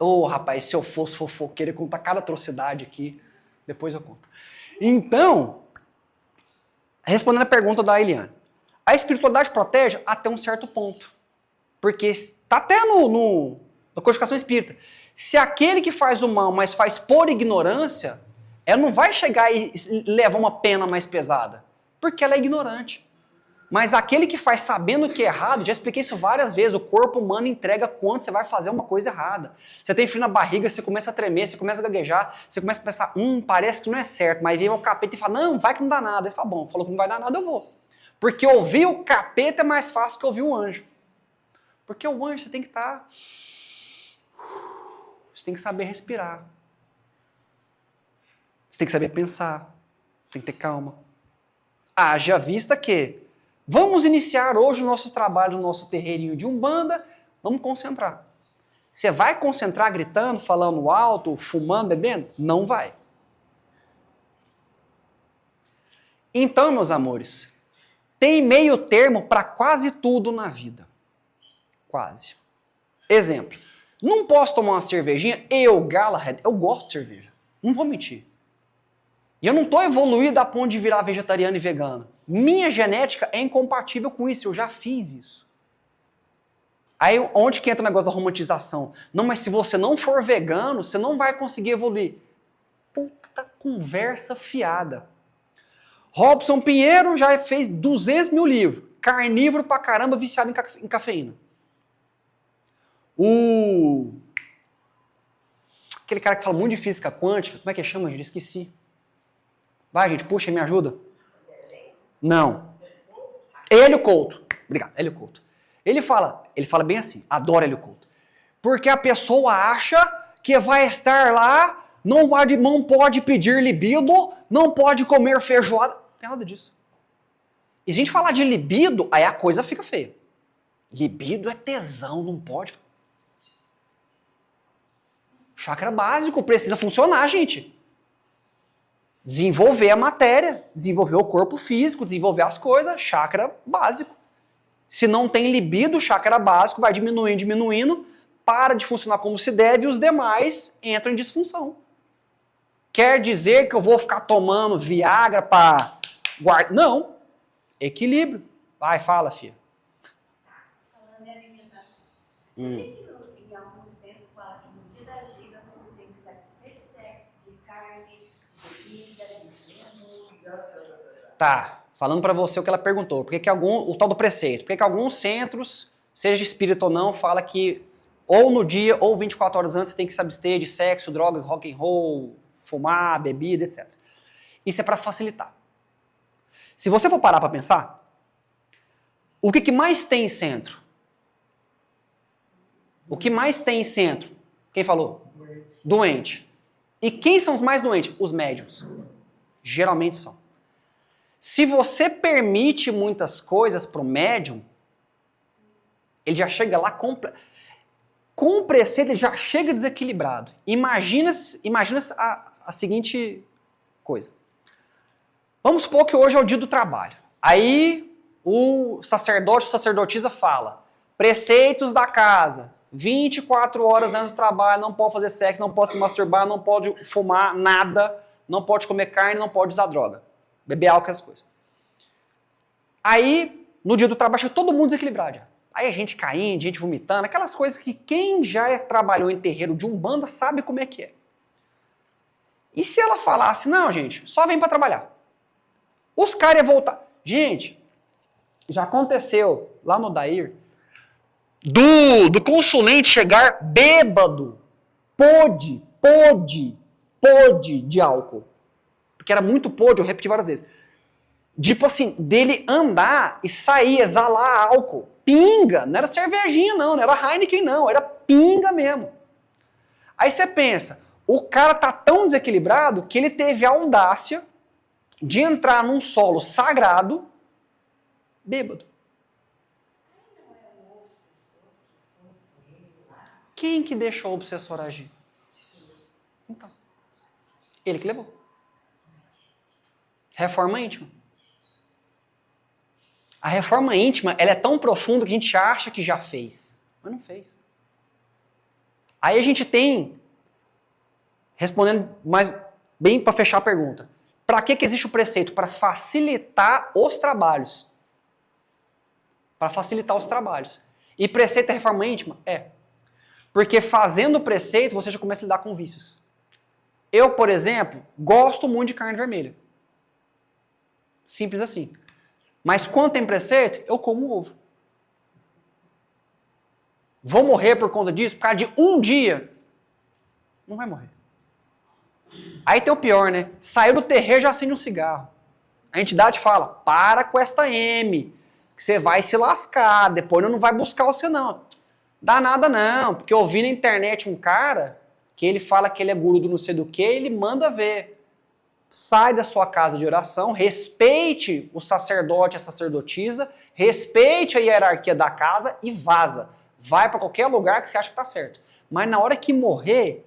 Ô, rapaz, se eu fosse fofoqueiro e contar cada atrocidade aqui, depois eu conto. Então, respondendo a pergunta da Eliane, a espiritualidade protege até um certo ponto. Porque está até na codificação espírita. Se aquele que faz o mal, mas faz por ignorância, ela não vai chegar e levar uma pena mais pesada. Porque ela é ignorante. Mas aquele que faz sabendo que é errado, já expliquei isso várias vezes, o corpo humano entrega quando você vai fazer uma coisa errada. Você tem frio na barriga, você começa a tremer, você começa a gaguejar, você começa a pensar, parece que não é certo, mas vem o capeta e fala, não, vai que não dá nada. Aí você fala, bom, falou que não vai dar nada, eu vou. Porque ouvir o capeta é mais fácil que ouvir o anjo. Porque o anjo você tem que estar... Você tem que saber respirar. Você tem que saber pensar. Tem que ter calma. Haja vista que vamos iniciar hoje o nosso trabalho no nosso terreirinho de Umbanda, vamos concentrar. Você vai concentrar gritando, falando alto, fumando, bebendo? Não vai. Então, meus amores, tem meio termo para quase tudo na vida. Quase. Exemplo. Não posso tomar uma cervejinha? Eu, Galahad, eu gosto de cerveja. Não vou mentir. E eu não estou evoluído a ponto de virar vegetariano e vegano. Minha genética é incompatível com isso, eu já fiz isso. Aí onde que entra o negócio da romantização? Não, mas se você não for vegano, você não vai conseguir evoluir. Puta conversa fiada. Robson Pinheiro já fez 200 mil livros. Carnívoro pra caramba, viciado em cafeína. Aquele cara que fala muito de física quântica, como é que chama, gente? Esqueci. Vai, gente, puxa, me ajuda. Não. Hélio Couto. Obrigado, Hélio Couto. Ele fala bem assim, adoro Hélio Couto. Porque a pessoa acha que vai estar lá, não pode pedir libido, não pode comer feijoada. Não tem nada disso. E se a gente falar de libido, aí a coisa fica feia. Libido é tesão, não pode. Chakra básico, precisa funcionar, gente. Desenvolver a matéria, desenvolver o corpo físico, desenvolver as coisas, chakra básico. Se não tem libido, o chakra básico vai diminuindo, para de funcionar como se deve e os demais entram em disfunção. Quer dizer que eu vou ficar tomando Viagra para guardar? Não. Equilíbrio. Vai, fala, filha. Falando em alimentação. Por que em alguns sensos fala que no dia da giga você tem que se abster de sexo, de carne, de bebidas, de Tá, falando para você o que ela perguntou. Por que o tal do preceito? Por que alguns centros, seja espírita ou não, fala que Ou no dia, ou 24 horas antes, você tem que se abster de sexo, drogas, rock and roll, fumar, bebida, etc. Isso é para facilitar. Se você for parar para pensar, o que mais tem em centro? O que mais tem em centro? Quem falou? Doente. E quem são os mais doentes? Os médiums. Geralmente são. Se você permite muitas coisas para o médium, ele já chega lá com o preceito, ele já chega desequilibrado. Imagina a seguinte coisa. Vamos supor que hoje é o dia do trabalho. Aí o sacerdote, sacerdotisa fala, preceitos da casa, 24 horas antes do trabalho, não pode fazer sexo, não pode se masturbar, não pode fumar nada, não pode comer carne, não pode usar droga, beber álcool, essas coisas. Aí, no dia do trabalho, chega todo mundo desequilibrado. Aí a gente caindo, gente vomitando, aquelas coisas que quem já trabalhou em terreiro de umbanda sabe como é que é. E se ela falasse, não, gente, só vem para trabalhar. Os caras iam voltar. Gente, já aconteceu lá no Dair, do consulente chegar bêbado, pôde de álcool. Porque era muito pôde, eu repeti várias vezes. Tipo assim, dele andar e sair, exalar álcool. Pinga, não era cervejinha não era Heineken não, era pinga mesmo. Aí você pensa, o cara tá tão desequilibrado que ele teve a audácia de entrar num solo sagrado bêbado. Quem que deixou o obsessor agir? Então, ele que levou. Reforma íntima. A reforma íntima, ela é tão profunda que a gente acha que já fez, mas não fez. Aí a gente tem, respondendo mais bem para fechar a pergunta, para que existe o preceito? Para facilitar os trabalhos. Para facilitar os trabalhos. E preceito é reforma íntima? É. Porque fazendo o preceito, você já começa a lidar com vícios. Eu, por exemplo, gosto muito de carne vermelha. Simples assim. Mas quando tem preceito, eu como ovo. Vou morrer por conta disso? Por causa de um dia? Não vai morrer. Aí tem o pior, né? Saiu do terreiro e já acende um cigarro. A entidade fala, para com esta M, que você vai se lascar, depois não vai buscar você não. Dá nada não, porque eu vi na internet um cara que ele fala que ele é guru do não sei do que, ele manda ver. Sai da sua casa de oração, respeite o sacerdote e a sacerdotisa, respeite a hierarquia da casa e vaza. Vai para qualquer lugar que você acha que está certo. Mas na hora que morrer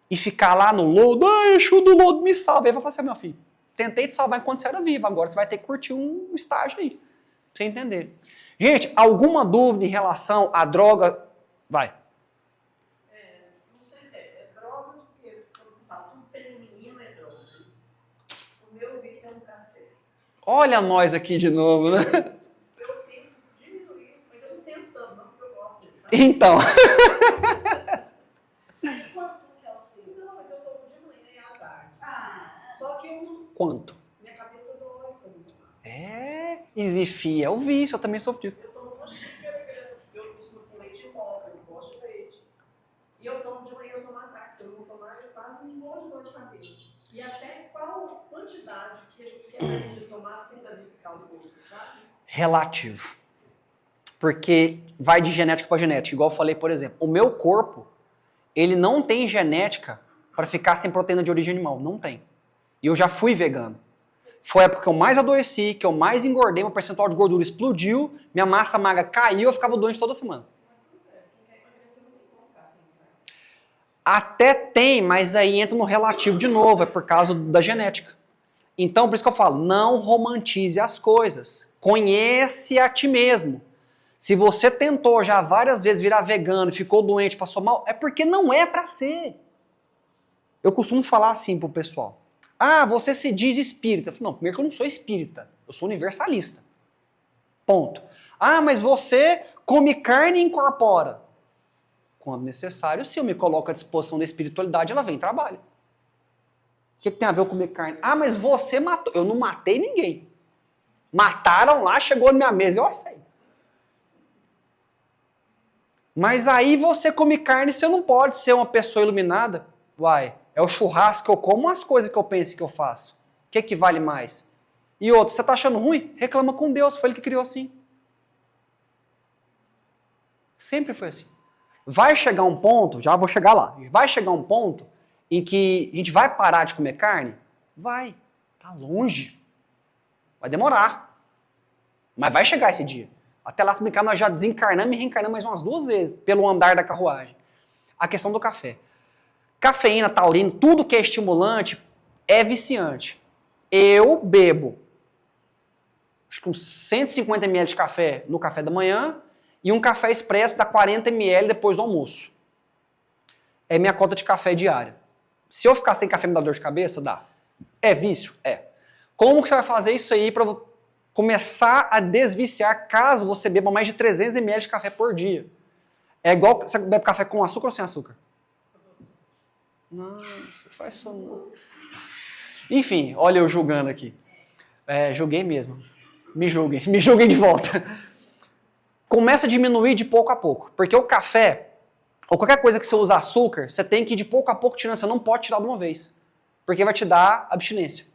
e ficar lá no lodo, Exu do lodo me salva. Aí vai falar assim, meu filho, tentei te salvar enquanto você era vivo, agora você vai ter que curtir um estágio aí, pra você entender. Gente, alguma dúvida em relação à droga? Vai. Não sei se é droga, porque quando fala tudo feminino é droga. O meu vício é um café. Olha nós aqui de novo, né? Eu tento diminuir, mas eu não tento tanto, não, porque eu gosto dele, sabe? Então. Mas quanto que é o seu? Não, mas eu tomo de manhã e à tarde. Ah, Só que eu não. Quanto? Minha cabeça dói se eu não tomar. É, exifia, é o vício, eu também sofro disso. Eu tomo uma xícara grande, eu misturo com leite em moca, eu não gosto de leite. E eu tomo de manhã, eu tomo à tarde. Se eu não tomar, eu quase um monte de dor de cabeça. E até qual quantidade que é pra gente tomar sem danificar o corpo, sabe? Relativo. Porque vai de genética para genética. Igual eu falei, por exemplo, o meu corpo, ele não tem genética para ficar sem proteína de origem animal. Não tem. E eu já fui vegano. Foi a época que eu mais adoeci, que eu mais engordei, meu percentual de gordura explodiu, minha massa magra caiu, eu ficava doente toda semana. Até tem, mas aí entra no relativo de novo, é por causa da genética. Então, por isso que eu falo, não romantize as coisas. Conhece a ti mesmo. Se você tentou já várias vezes virar vegano, ficou doente, passou mal, é porque não é pra ser. Eu costumo falar assim pro pessoal. Ah, você se diz espírita. Eu falo, não, primeiro que eu não sou espírita, eu sou universalista. Ponto. Ah, mas você come carne e incorpora. Quando necessário, se eu me coloco à disposição da espiritualidade, ela vem e trabalha. O que tem a ver com comer carne? Ah, mas você matou. Eu não matei ninguém. Mataram lá, chegou na minha mesa, eu sei. Mas aí você come carne, você não pode ser uma pessoa iluminada. Uai, é o churrasco que eu como, as coisas que eu penso que eu faço. O que vale mais? E outro, você tá achando ruim? Reclama com Deus, foi Ele que criou assim. Sempre foi assim. Vai chegar um ponto, já vou chegar lá, vai chegar um ponto em que a gente vai parar de comer carne? Vai. Tá longe. Vai demorar. Mas vai chegar esse dia. Até lá, se brincar, nós já desencarnamos e reencarnamos mais umas 2 vezes pelo andar da carruagem. A questão do café. Cafeína, taurina, tudo que é estimulante é viciante. Eu bebo acho que uns 150 ml de café no café da manhã e um café expresso dá 40 ml depois do almoço. É minha cota de café diária. Se eu ficar sem café me dá dor de cabeça? Dá. É vício? É. Como que você vai fazer isso aí para começar a desviciar caso você beba mais de 300 ml de café por dia? É igual você bebe café com açúcar ou sem açúcar? Não, faz isso não. Enfim, olha eu julgando aqui. Julguei mesmo. Me julguem de volta. Começa a diminuir de pouco a pouco. Porque o café, ou qualquer coisa que você usa açúcar, você tem que ir de pouco a pouco tirando. Você não pode tirar de uma vez. Porque vai te dar abstinência.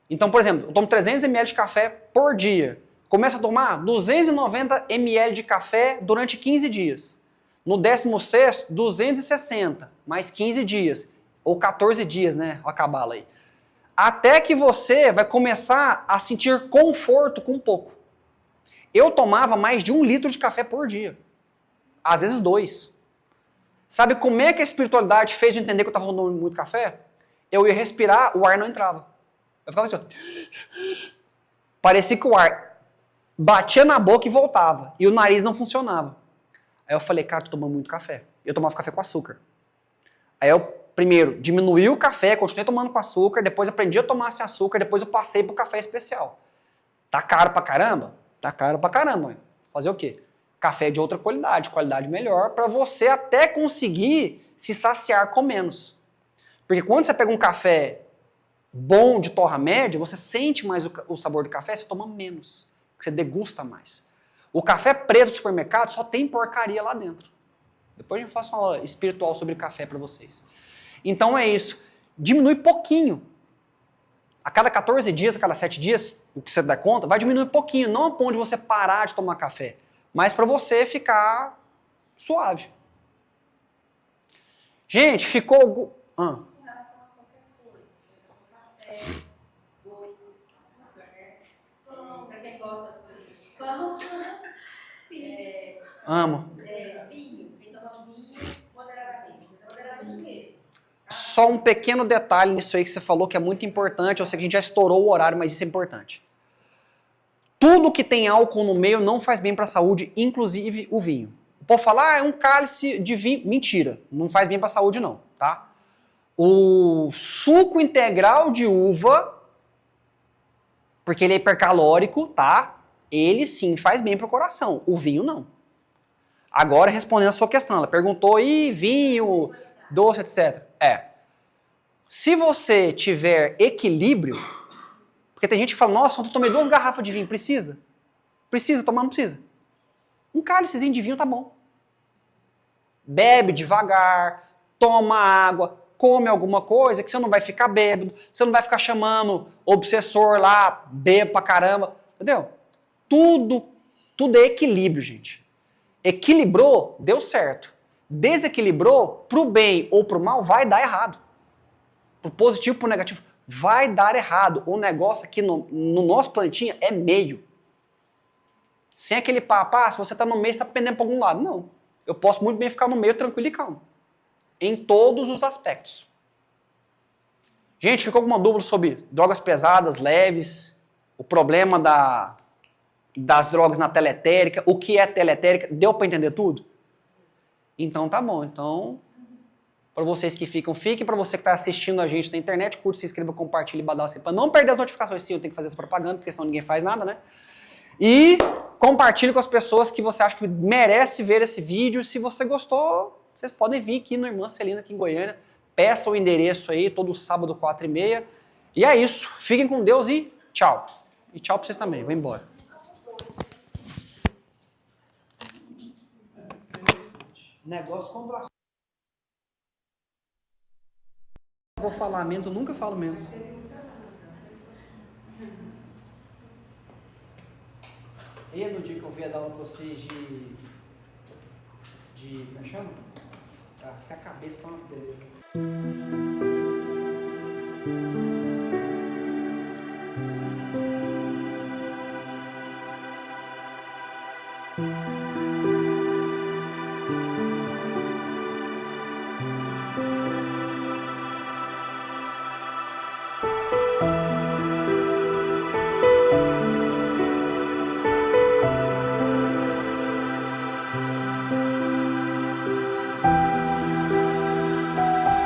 Então, por exemplo, eu tomo 300 ml de café por dia. Começa a tomar 290 ml de café durante 15 dias. No 16º, 260, mais 15 dias. Ou 14 dias, né? Olha a cabala aí. Até que você vai começar a sentir conforto com pouco. Eu tomava mais de 1 litro de café por dia. Às vezes 2. Sabe como é que a espiritualidade fez eu entender que eu estava tomando muito café? Eu ia respirar, o ar não entrava. Eu ficava assim, ó. Parecia que o ar batia na boca e voltava. E o nariz não funcionava. Aí eu falei, cara, tô tomando muito café. Eu tomava café com açúcar. Aí eu, primeiro, diminuí o café, continuei tomando com açúcar, depois aprendi a tomar sem açúcar, depois eu passei pro café especial. Tá caro pra caramba? Tá caro pra caramba. Fazer o quê? Café de outra qualidade melhor, pra você até conseguir se saciar com menos. Porque quando você pega um café bom de torra média, você sente mais o sabor do café, você toma menos. Você degusta mais. O café preto do supermercado só tem porcaria lá dentro. Depois eu faço uma aula espiritual sobre café para vocês. Então é isso. Diminui pouquinho. A cada 14 dias, a cada 7 dias, o que você dá conta, vai diminuir pouquinho. Não a ponto de você parar de tomar café, mas para você ficar suave. Gente, ficou... Em relação a qualquer coisa, café, doce, açúcar, né? Pão, para quem gosta de pão. Amo. Vinho, quem toma vinho moderadamente mesmo. Só um pequeno detalhe nisso aí que você falou que é muito importante. Eu sei que a gente já estourou o horário, mas isso é importante. Tudo que tem álcool no meio não faz bem para a saúde, inclusive o vinho. O povo fala, é um cálice de vinho. Mentira, não faz bem para a saúde não, tá? O suco integral de uva, porque ele é hipercalórico, tá? Ele sim faz bem para o coração, o vinho não. Agora, respondendo a sua questão, ela perguntou, vinho, doce, etc. Se você tiver equilíbrio, porque tem gente que fala, nossa, ontem eu tomei 2 garrafas de vinho, precisa? Precisa tomar? Não precisa. Um cálicezinho de vinho tá bom. Bebe devagar, toma água, come alguma coisa que você não vai ficar bêbado, você não vai ficar chamando obsessor lá, bebo pra caramba, entendeu? Tudo é equilíbrio, gente. Equilibrou, deu certo. Desequilibrou, pro bem ou pro mal, vai dar errado. Pro positivo, pro negativo, vai dar errado. O negócio aqui no nosso planetinha é meio. Sem aquele papo, se você tá no meio, você tá pendendo pra algum lado. Não. Eu posso muito bem ficar no meio tranquilo e calmo. Em todos os aspectos. Gente, ficou alguma dúvida sobre drogas pesadas, leves, o problema das drogas na teletérica, o que é teletérica, deu para entender tudo? Então tá bom, então para vocês que ficam, fiquem, para você que está assistindo a gente na internet, curte, se inscreva, compartilhe, badalce, para não perder as notificações, sim, eu tenho que fazer essa propaganda, porque senão ninguém faz nada, né? E compartilhe com as pessoas que você acha que merece ver esse vídeo, se você gostou, vocês podem vir aqui no Irmã Celina, aqui em Goiânia, peça o endereço aí, todo sábado, 4h30, e é isso, fiquem com Deus e tchau. E tchau para vocês também, vou embora. Negócio com doação. Vou falar menos, eu nunca falo menos. E no dia que eu vier dar aula pra vocês de como é que chama? Ah, fica a cabeça, tá uma beleza.